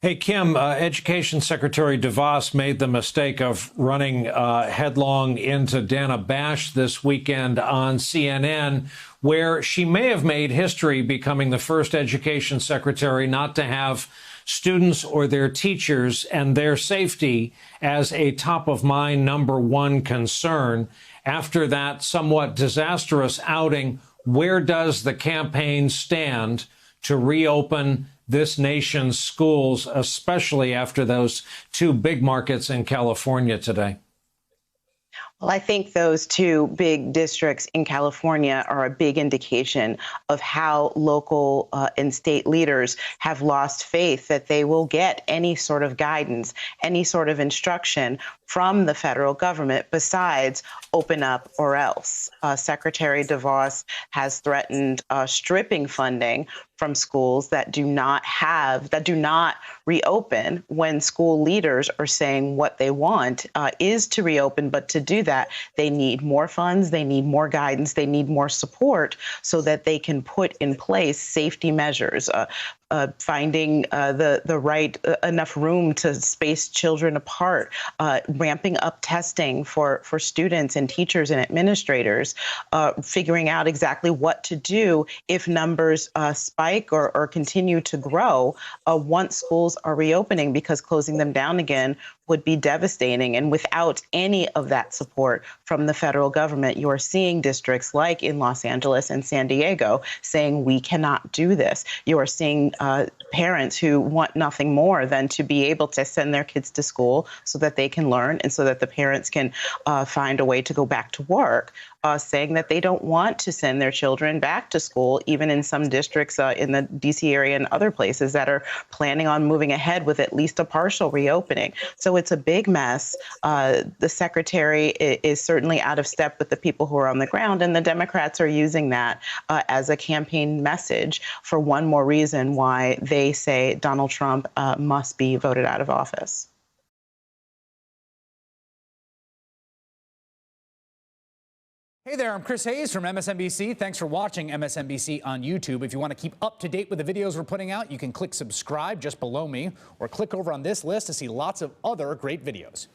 Hey, Kim, Education Secretary DeVos made the mistake of running headlong into Dana Bash this weekend on CNN, where she may have made history becoming the first education secretary not to have students or their teachers and their safety as a top of mind #1 concern. After that somewhat disastrous outing, where does the campaign stand to reopen this nation's schools, especially after those two big markets in California today? Well, I think those two big districts in California are a big indication of how local and state leaders have lost faith that they will get any sort of guidance, any sort of instruction from the federal government besides open up or else. Secretary DeVos has threatened stripping funding from schools that do not reopen when school leaders are saying what they want is to reopen. But to do that, they need more funds, they need more guidance, they need more support so that they can put in place safety measures. Finding the right enough room to space children apart, ramping up testing for students and teachers and administrators, figuring out exactly what to do if numbers spike or continue to grow once schools are reopening, because closing them down again would be devastating. And without any of that support from the federal government, you are seeing districts like in Los Angeles and San Diego saying we cannot do this. You are seeing parents who want nothing more than to be able to send their kids to school so that they can learn and so that the parents can find a way to go back to work, saying that they don't want to send their children back to school, even in some districts in the D.C. area and other places that are planning on moving ahead with at least a partial reopening. So it's a big mess. The secretary is certainly out of step with the people who are on the ground, and the Democrats are using that as a campaign message for one more reason why they say Donald Trump must be voted out of office. Hey there, I'm Chris Hayes from MSNBC. Thanks for watching MSNBC on YouTube. If you want to keep up to date with the videos we're putting out, you can click subscribe just below me or click over on this list to see lots of other great videos.